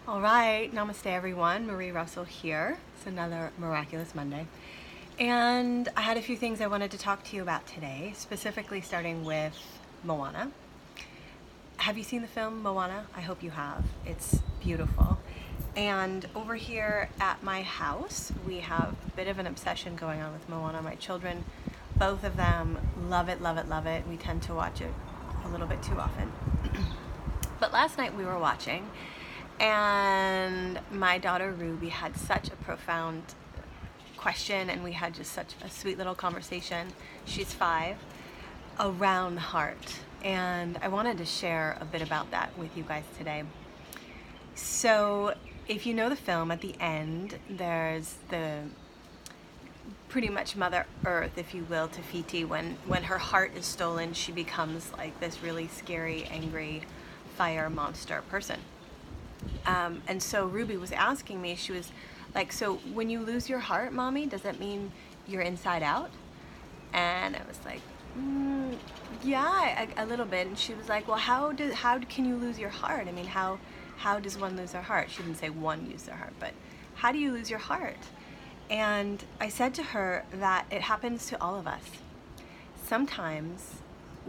All right, namaste everyone. Marie Russell here. It's another Miraculous Monday. And I had a few things I wanted to talk to you about today, specifically starting with Moana. Have you seen the film Moana? I hope you have. It's beautiful. And over here at my house, we have a bit of an obsession going on with Moana. My children, both of them, love it, love it, love it. We tend to watch it a little bit too often. But last night we were watching, and my daughter Ruby had such a profound question, and we had just such a sweet little conversation. She's 5, around the heart. And I wanted to share a bit about that with you guys today. So if you know the film, at the end, there's the pretty much Mother Earth, if you will, to Fiti. When her heart is stolen, she becomes like this really scary, angry, fire monster person. And so Ruby was asking me, she was like, so when you lose your heart, Mommy, does that mean you're inside out? And I was like, yeah, a little bit. And she was like, well, how can you lose your heart? I mean, how does one lose their heart? She didn't say one lose their heart, but how do you lose your heart? And I said to her that it happens to all of us. Sometimes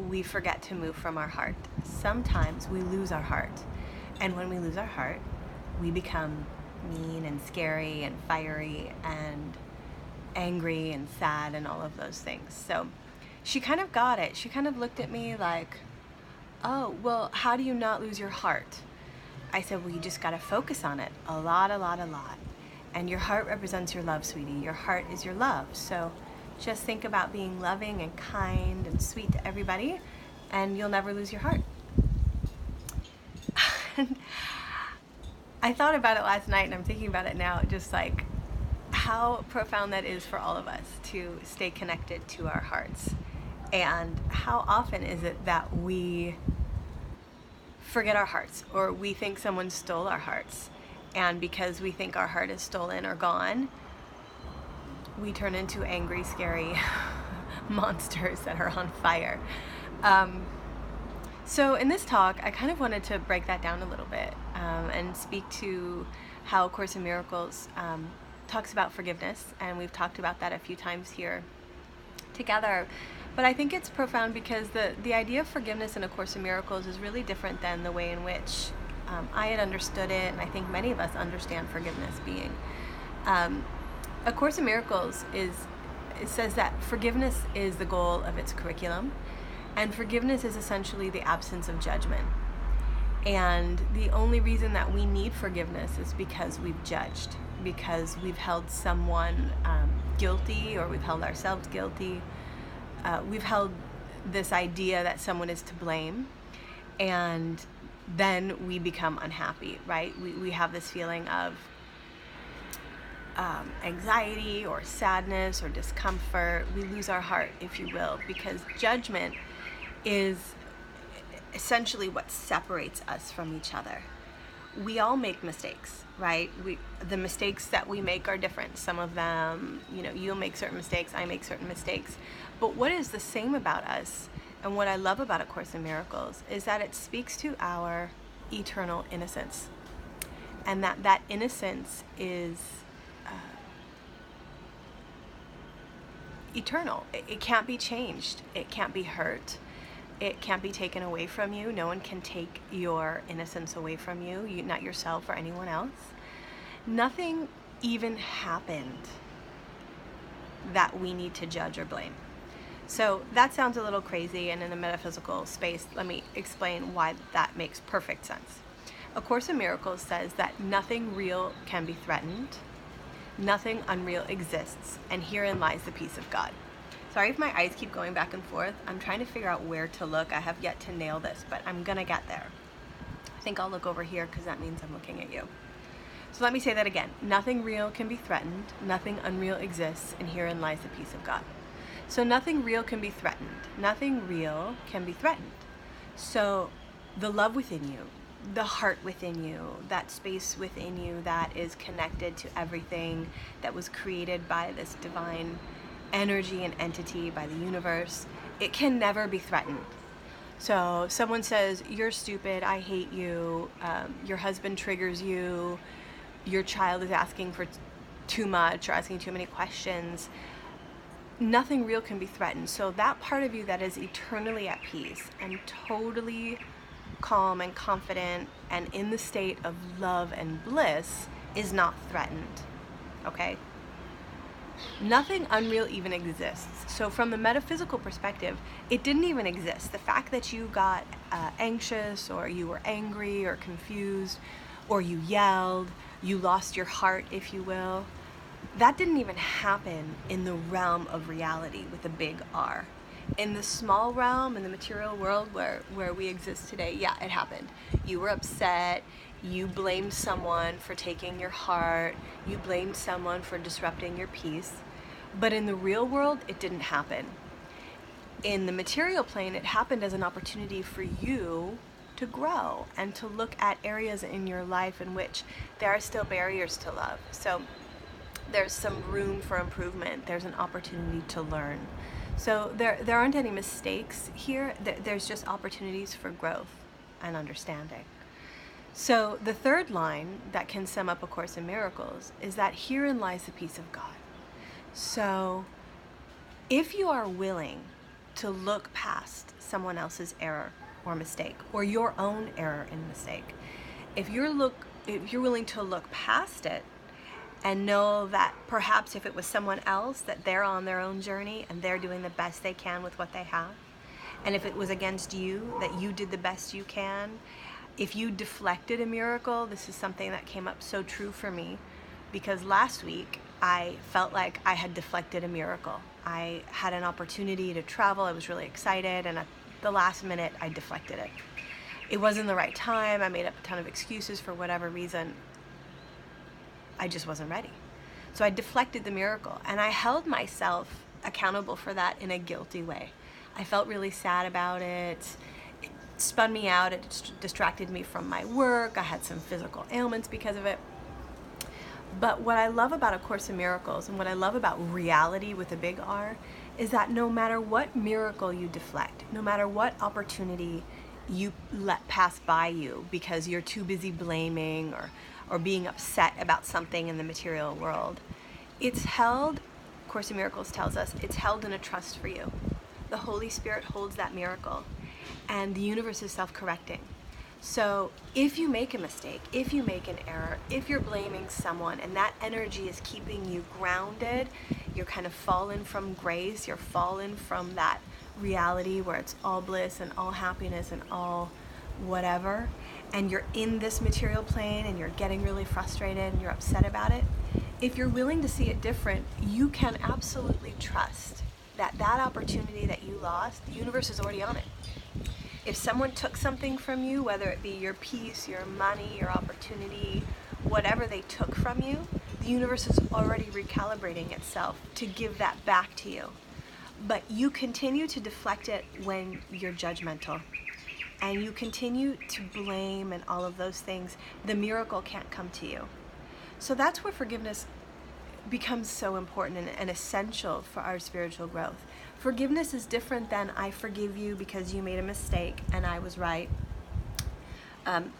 we forget to move from our heart. Sometimes we lose our heart. And when we lose our heart, we become mean and scary and fiery and angry and sad and all of those things. So she kind of got it. She kind of looked at me like, oh, well, how do you not lose your heart? I said, well, you just got to focus on it a lot. And your heart represents your love, sweetie. Your heart is your love. So just think about being loving and kind and sweet to everybody, and you'll never lose your heart. I thought about it last night, and I'm thinking about it now, just like how profound that is for all of us to stay connected to our hearts. And how often is it that we forget our hearts, or we think someone stole our hearts, and because we think our heart is stolen or gone, we turn into angry, scary monsters that are on fire. So in this talk, I kind of wanted to break that down a little bit and speak to how A Course in Miracles talks about forgiveness, and we've talked about that a few times here together. But I think it's profound because the idea of forgiveness in A Course in Miracles is really different than the way in which I had understood it, and I think many of us understand forgiveness being. A Course in Miracles it says that forgiveness is the goal of its curriculum, and forgiveness is essentially the absence of judgment. And the only reason that we need forgiveness is because we've judged, because we've held someone guilty, or we've held ourselves guilty. We've held this idea that someone is to blame, and then we become unhappy, right? We have this feeling of anxiety or sadness or discomfort. We lose our heart, if you will, because judgment is essentially what separates us from each other. We all make mistakes, right? The mistakes that we make are different. Some of them, you'll make certain mistakes, I make certain mistakes. But what is the same about us, and what I love about A Course in Miracles, is that it speaks to our eternal innocence. And that innocence is eternal. It can't be changed. It can't be hurt. It can't be taken away from you. No one can take your innocence away from you, not yourself or anyone else. Nothing even happened that we need to judge or blame. So that sounds a little crazy, and in the metaphysical space, let me explain why that makes perfect sense. A Course in Miracles says that nothing real can be threatened, nothing unreal exists, and herein lies the peace of God. Sorry if my eyes keep going back and forth. I'm trying to figure out where to look. I have yet to nail this, but I'm gonna get there. I think I'll look over here because that means I'm looking at you. So let me say that again. Nothing real can be threatened, nothing unreal exists, and herein lies the peace of God. So nothing real can be threatened. Nothing real can be threatened. So the love within you, the heart within you, that space within you that is connected to everything that was created by this divine energy and entity, by the universe, it can never be threatened. So someone says, you're stupid, I hate you, your husband triggers you, your child is asking for too much or asking too many questions. Nothing real can be threatened. So that part of you that is eternally at peace and totally calm and confident and in the state of love and bliss is not threatened. Okay? Nothing unreal even exists. So from the metaphysical perspective, it didn't even exist. The fact that you got anxious, or you were angry or confused, or you yelled, you lost your heart, if you will, that didn't even happen in the realm of reality with a big R. In the small realm, in the material world where we exist today, yeah, it happened. You were upset, you blamed someone for taking your heart, you blamed someone for disrupting your peace, but in the real world, it didn't happen. In the material plane, it happened as an opportunity for you to grow and to look at areas in your life in which there are still barriers to love. So there's some room for improvement. There's an opportunity to learn. So there aren't any mistakes here. There's just opportunities for growth and understanding. So the third line that can sum up A Course in Miracles is that herein lies the peace of God. So if you are willing to look past someone else's error or mistake, or your own error and mistake, if you're willing to look past it and know that perhaps if it was someone else, that they're on their own journey and they're doing the best they can with what they have, and if it was against you, that you did the best you can. If you deflected a miracle, this is something that came up so true for me, because last week I felt like I had deflected a miracle. I had an opportunity to travel, I was really excited, and at the last minute I deflected it. It wasn't the right time, I made up a ton of excuses for whatever reason. I just wasn't ready. So I deflected the miracle, and I held myself accountable for that in a guilty way. I felt really sad about it. It spun me out. It distracted me from my work. I had some physical ailments because of it. But what I love about A Course in Miracles, and what I love about reality with a big R, is that no matter what miracle you deflect, no matter what opportunity you let pass by you because you're too busy blaming or being upset about something in the material world, it's held, Course in Miracles tells us, it's held in a trust for you. The Holy Spirit holds that miracle, and the universe is self-correcting. So if you make a mistake, if you make an error, if you're blaming someone and that energy is keeping you grounded, you're kind of fallen from grace, you're fallen from that reality where it's all bliss and all happiness and all whatever, and you're in this material plane and you're getting really frustrated and you're upset about it, if you're willing to see it different, you can absolutely trust that that opportunity that you lost, the universe is already on it. If someone took something from you, whether it be your peace, your money, your opportunity, whatever they took from you, the universe is already recalibrating itself to give that back to you. But you continue to deflect it when you're judgmental, and you continue to blame and all of those things, the miracle can't come to you. So that's where forgiveness becomes so important and essential for our spiritual growth. Forgiveness is different than I forgive you because you made a mistake and I was right.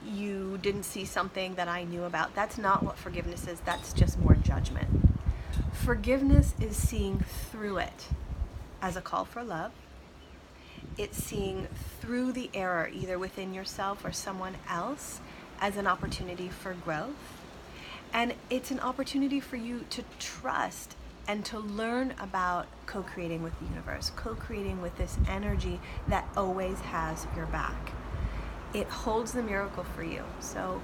You didn't see something that I knew about. That's not what forgiveness is. That's just more judgment. Forgiveness is seeing through it as a call for love. It's seeing through the error, either within yourself or someone else, as an opportunity for growth. And it's an opportunity for you to trust and to learn about co-creating with the universe, co-creating with this energy that always has your back. It holds the miracle for you. So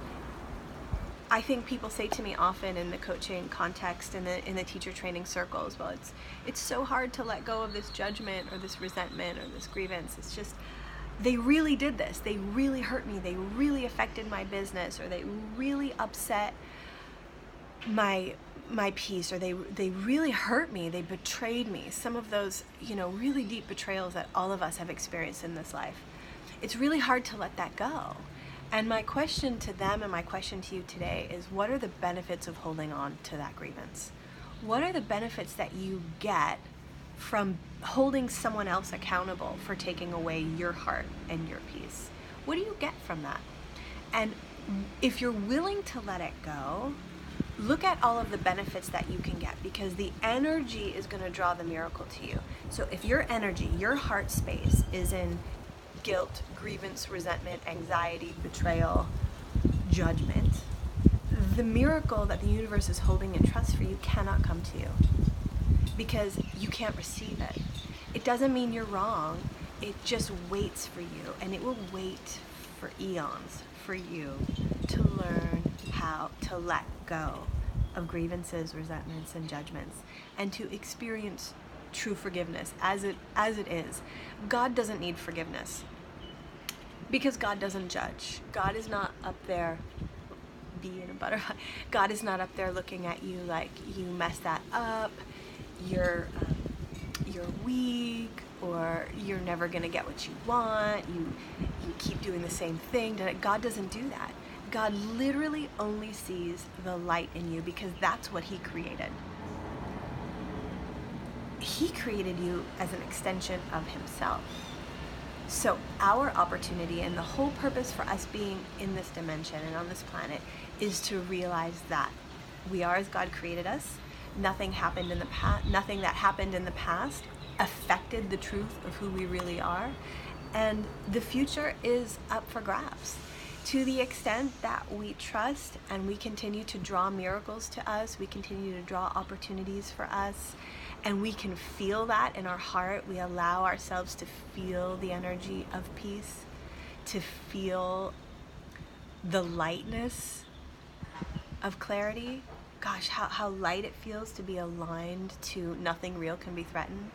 I think people say to me often in the coaching context, in the teacher training circles, well, it's so hard to let go of this judgment or this resentment or this grievance. It's just, they really did this. They really hurt me. They really affected my business, or they really upset my peace, or they really hurt me. They betrayed me. Some of those, really deep betrayals that all of us have experienced in this life. It's really hard to let that go. And my question to them and my question to you today is, what are the benefits of holding on to that grievance? What are the benefits that you get from holding someone else accountable for taking away your heart and your peace? What do you get from that? And if you're willing to let it go, look at all of the benefits that you can get, because the energy is going to draw the miracle to you. So if your energy, your heart space is in guilt, grievance, resentment, anxiety, betrayal, judgment, the miracle that the universe is holding in trust for you cannot come to you, because you can't receive it. It doesn't mean you're wrong. It just waits for you, and it will wait for eons for you to learn how to let go of grievances, resentments, and judgments, and to experience true forgiveness as it is. God doesn't need forgiveness, because God doesn't judge. God is not up there, bee and a butterfly. God is not up there looking at you like you messed that up, you're weak, or you're never gonna get what you want, you keep doing the same thing. God doesn't do that. God literally only sees the light in you, because that's what He created. He created you as an extension of Himself. So our opportunity and the whole purpose for us being in this dimension and on this planet is to realize that we are as God created us. Nothing that happened in the past affected the truth of who we really are, and the future is up for grabs. To the extent that we trust and we continue to draw miracles to us, we continue to draw opportunities for us, and we can feel that in our heart, we allow ourselves to feel the energy of peace, to feel the lightness of clarity. Gosh, how light it feels to be aligned to nothing real can be threatened.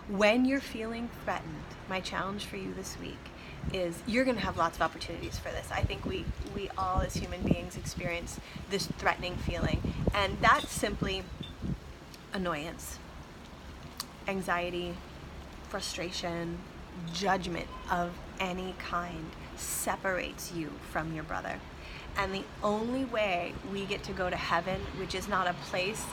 When you're feeling threatened, my challenge for you this week is you're going to have lots of opportunities for this. I think we all as human beings experience this threatening feeling, and that's simply annoyance, anxiety, frustration, judgment of any kind separates you from your brother. And the only way we get to go to heaven, which is not a place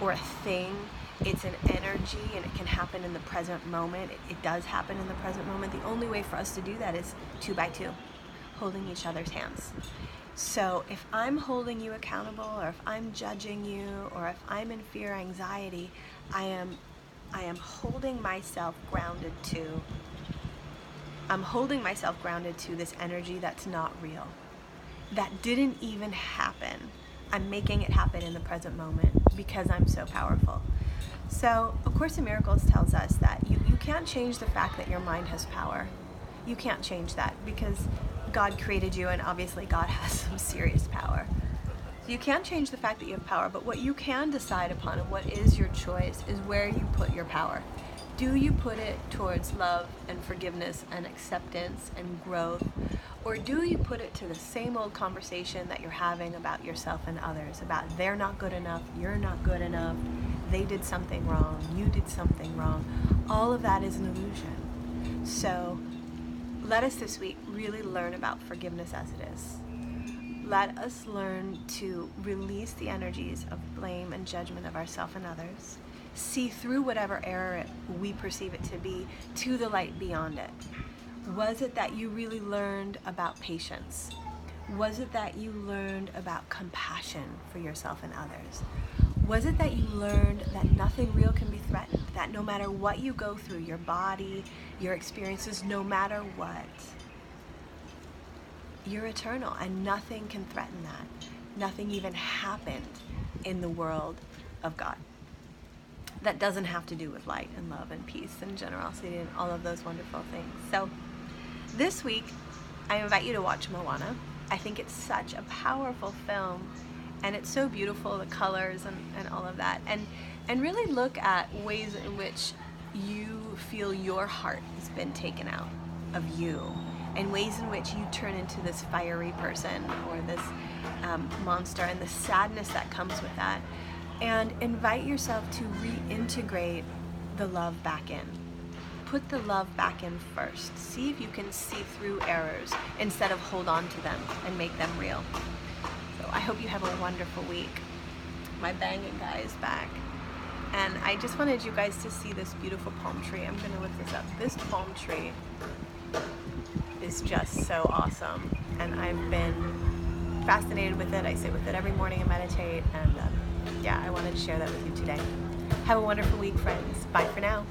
or a thing, it's an energy, and it can happen in the present moment. It does happen in the present moment. The only way for us to do that is 2 by 2, holding each other's hands. So if I'm holding you accountable, or if I'm judging you, or if I'm in fear, anxiety, I am holding myself grounded to this energy that's not real, that didn't even happen. I'm making it happen in the present moment because I'm so powerful. So A Course in Miracles tells us that you can't change the fact that your mind has power. You can't change that, because God created you, and obviously God has some serious power. So you can't change the fact that you have power, but what you can decide upon, and what is your choice, is where you put your power. Do you put it towards love and forgiveness and acceptance and growth? Or do you put it to the same old conversation that you're having about yourself and others, about they're not good enough, you're not good enough, they did something wrong, you did something wrong? All of that is an illusion. So let us this week really learn about forgiveness as it is. Let us learn to release the energies of blame and judgment of ourselves and others. See through whatever error we perceive it to be, to the light beyond it. Was it that you really learned about patience? Was it that you learned about compassion for yourself and others? Was it that you learned that nothing real can be threatened? That no matter what you go through, your body, your experiences, no matter what, you're eternal, and nothing can threaten that. Nothing even happened in the world of God that doesn't have to do with light and love and peace and generosity and all of those wonderful things. So this week, I invite you to watch Moana. I think it's such a powerful film, and it's so beautiful, the colors and all of that. And really look at ways in which you feel your heart has been taken out of you, and ways in which you turn into this fiery person or this monster, and the sadness that comes with that. And invite yourself to reintegrate the love back in. Put the love back in first. See if you can see through errors instead of hold on to them and make them real. So I hope you have a wonderful week. My banging guy is back. And I just wanted you guys to see this beautiful palm tree. I'm gonna lift this up. This palm tree is just so awesome, and I've been fascinated with it. I sit with it every morning and meditate, and yeah, I wanted to share that with you today. Have a wonderful week, friends. Bye for now.